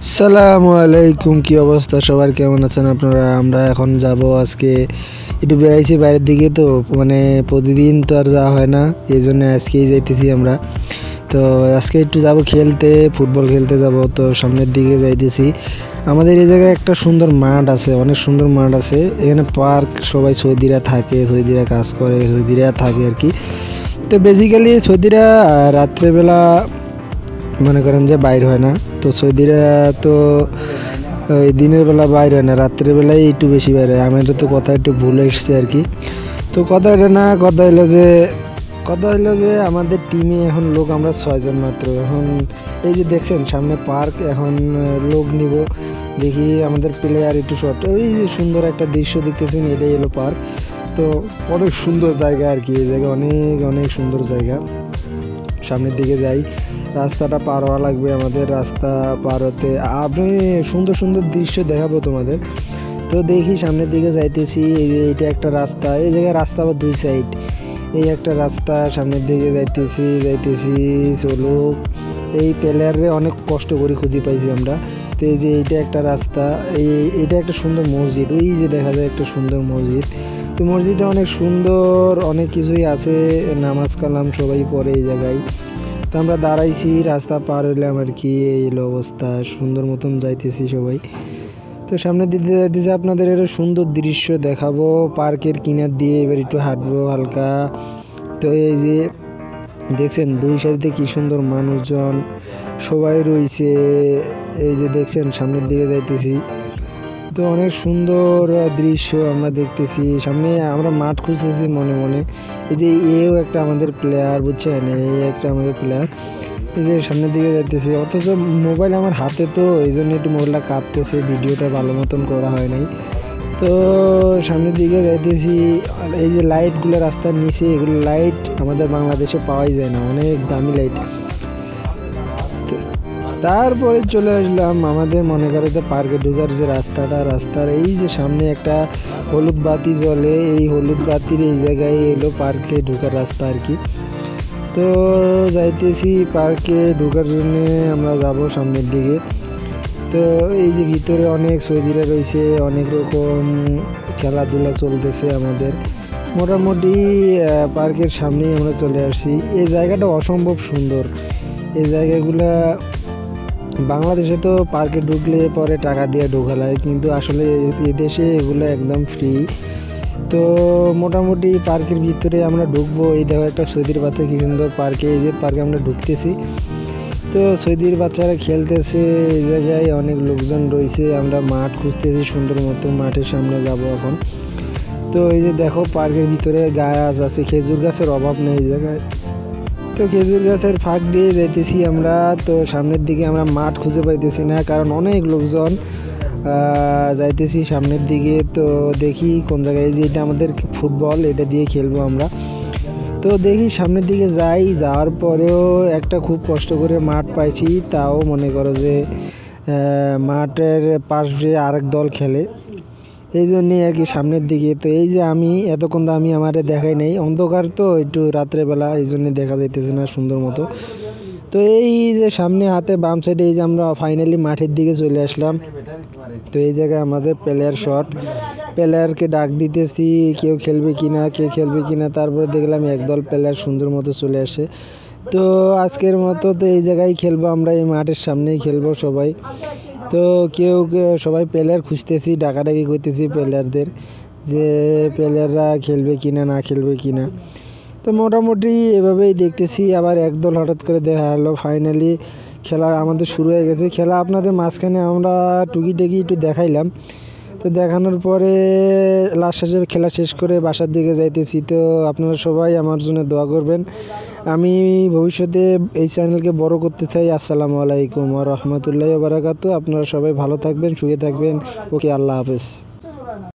আসসালামু আলাইকুম, কি অবস্থা সবার, কেমন আছেন আপনারা? আমরা এখন যাব আজকে একটু বেড়াইছি বাইরের দিকে, তো মানে প্রতিদিন তো আর যাওয়া হয় না, এই জন্য আজকেই যাইতেছি আমরা। তো আজকে একটু যাব খেলতে, ফুটবল খেলতে যাব। তো সামনের দিকে যাইতেছি। আমাদের এই জায়গায় একটা সুন্দর মাঠ আছে, অনেক সুন্দর মাঠ আছে এখানে, পার্ক। সবাই সৌদিরা থাকে, সৌদিরা কাজ করে, সৌদিরা থাকে আর কি। তো বেসিক্যালি সৌদিরা রাত্রেবেলা মনে করেন যে বাইর হয় না। তো সৌদিরা তো ওই দিনের বেলা বাইর হয় না, রাত্রের বেলায় একটু বেশি বাইর হয়। আমি তো কথা একটু ভুলে এসেছি আর কি। তো কথা এটা না, কথা হলো যে আমাদের টিমে এখন লোক আমরা 6 জন মাত্র। এখন এই যে দেখছেন সামনে পার্ক, এখন লোক নিব, দেখি আমাদের প্লেয়ার একটু শর্ট। ওই যে সুন্দর একটা দৃশ্য দেখতেছেন, এটাই হলো পার্ক। তো অনেক সুন্দর জায়গা আর কি, এই জায়গা অনেক অনেক সুন্দর জায়গা। সামনের দিকে যাই, রাস্তাটা পার হওয়া লাগবে আমাদের। রাস্তা পার হতে আপনি সুন্দর সুন্দর দৃশ্য দেখাবো তোমাদের। তো দেখি সামনের দিকে যাইতেছি, এই যে এইটা একটা রাস্তা, এই জায়গায় রাস্তা আবার 2 সাইড। এই একটা রাস্তা, সামনের দিকে যাইতেছি চলুক। এই প্লেয়ারে অনেক কষ্ট করে খুঁজে পাইছি আমরা। তো এই যে এইটা একটা রাস্তা, এইটা একটা সুন্দর মসজিদ, ওই যে দেখা যায় একটা সুন্দর মসজিদ। তো মসজিদটা অনেক সুন্দর, অনেক কিছুই আছে, নামাজ কালাম সবাই পড়ে এই জায়গায়। তো আমরা দাঁড়াইছি, রাস্তা পার হইলাম আর কি, এই হলো অবস্থা। সুন্দর মতন যাইতেছি সবাই। তো সামনে দিতে যাইতেছে, আপনাদের একটা সুন্দর দৃশ্য দেখাবো পার্কের কিনার দিয়ে। এবার একটু হাঁটবো হালকা। তো এই যে দেখছেন 2 সাইডে কি সুন্দর মানুষজন সবাই রয়েছে। এই যে দেখছেন সামনের দিকে যাইতেছি, তো অনেক সুন্দর দৃশ্য আমরা দেখতেছি। সামনে আমরা মাঠ খুঁজতেছি মনে মনে। এই যে এও একটা আমাদের প্লেয়ার, বুঝছেন, এই একটা আমাদের প্লেয়ার। এই যে সামনের দিকে যাইতেছি, অথচ মোবাইল আমার হাতে, তো এই জন্য একটু মোবাইলটা কাঁপতেছে, ভিডিওটা ভালো মতন করা হয় নাই। তো সামনের দিকে যাইতেছি। আর এই যে লাইটগুলো রাস্তার নিচে, এগুলো লাইট আমাদের বাংলাদেশে পাওয়াই যায় না, অনেক দামি লাইট। তারপরে চলে আসলাম আমাদের মনে করো যে পার্কে ঢোকার যে রাস্তার এই যে সামনে একটা হলুদ বাতি জ্বলে, এই হলুদ বাতির এই জায়গায় এলো পার্কে ঢোকার রাস্তা আর কি। তো যাইতেছি পার্কে ঢোকার জন্যে, আমরা যাব সামনের দিকে। তো এই যে ভিতরে অনেক সৌদিরা রয়েছে, অনেক রকম খেলাধুলা চলতেছে আমাদের। মোটামুটি পার্কের সামনেই আমরা চলে আসছি। এই জায়গাটা অসম্ভব সুন্দর। এই জায়গাগুলা বাংলাদেশে তো পার্কে ঢুকলে পরে টাকা দিয়ে ঢোকা লাগে, কিন্তু আসলে এদেশে এগুলো একদম ফ্রি। তো মোটামুটি পার্কের ভিতরে আমরা ঢুকবো। এই দেখো একটা সৌদির বাচ্চা কি সুন্দর পার্কে, এই যে পার্কে আমরা ঢুকতেছি। তো সৌদির বাচ্চারা খেলতেছে, এই জায়গায় অনেক লোকজন রয়েছে। আমরা মাঠ খুঁজতেছি সুন্দর মতো, মাঠের সামনে যাব এখন। তো এই যে দেখো পার্কের ভিতরে গাছ আছে, খেজুর গাছের অভাব নেই এই জায়গায়। তো খেজুর গাছের ফাঁক দিয়ে যাইতেছি আমরা। তো সামনের দিকে আমরা মাঠ খুঁজে পাইতেছি না, কারণ অনেক লোকজন। যাইতেছি সামনের দিকে, তো দেখি কোন জায়গায়, যে এটা আমাদের ফুটবল, এটা দিয়ে খেলবো আমরা। তো দেখি সামনের দিকে যাওয়ার পরেও একটা খুব কষ্ট করে মাঠ পাইছি, তাও মনে করো যে মাঠের পাশ দিয়ে আরেক দল খেলে, এই জন্যেই আর কি সামনের দিকে। তো এই যে আমি এতক্ষণ তো আমি আমারে দেখাই নেই, অন্ধকার তো একটু রাত্রেবেলা, এই জন্যে দেখা যাইতেছে না সুন্দর মতো। তো এই যে সামনে হাতে বাম সাইডে, এই যে আমরা ফাইনালি মাঠের দিকে চলে আসলাম। তো এই জায়গায় আমাদের প্লেয়ার শট, প্লেয়ারকে ডাক দিতেছি কেউ খেলবে কিনা। তারপরে দেখলাম একদল প্লেয়ার সুন্দর মতো চলে আসে। তো আজকের মতো তো এই জায়গায় খেলবো আমরা, এই মাঠের সামনেই খেলবো সবাই। তো সবাই প্লেয়ার খুঁজতেছি, ডাকাডাকি করতেছি প্লেয়ারদের, যে প্লেয়াররা খেলবে কিনা না খেলবে কিনা। তো মোটামুটি এভাবেই দেখতেছি। আবার একদল হঠাৎ করে দেখা হলো, ফাইনালি খেলা আমাদের শুরু হয়ে গেছে। খেলা আপনাদের মাঝখানে আমরা টুকিটাকি একটু দেখাইলাম। তো দেখানোর পরে লাস্ট শেষে খেলা শেষ করে বাসার দিকে যাইতেছি। তো আপনারা সবাই আমার জন্য দোয়া করবেন, আমি ভবিষ্যতে এই চ্যানেলকে বড় করতে চাই। আসসালামু আলাইকুম ওয়া রাহমাতুল্লাহি ওয়া বারাকাতুহু। আপনারা সবাই ভালো থাকবেন, সুখে থাকবেন। ওকে, আল্লাহ হাফেজ।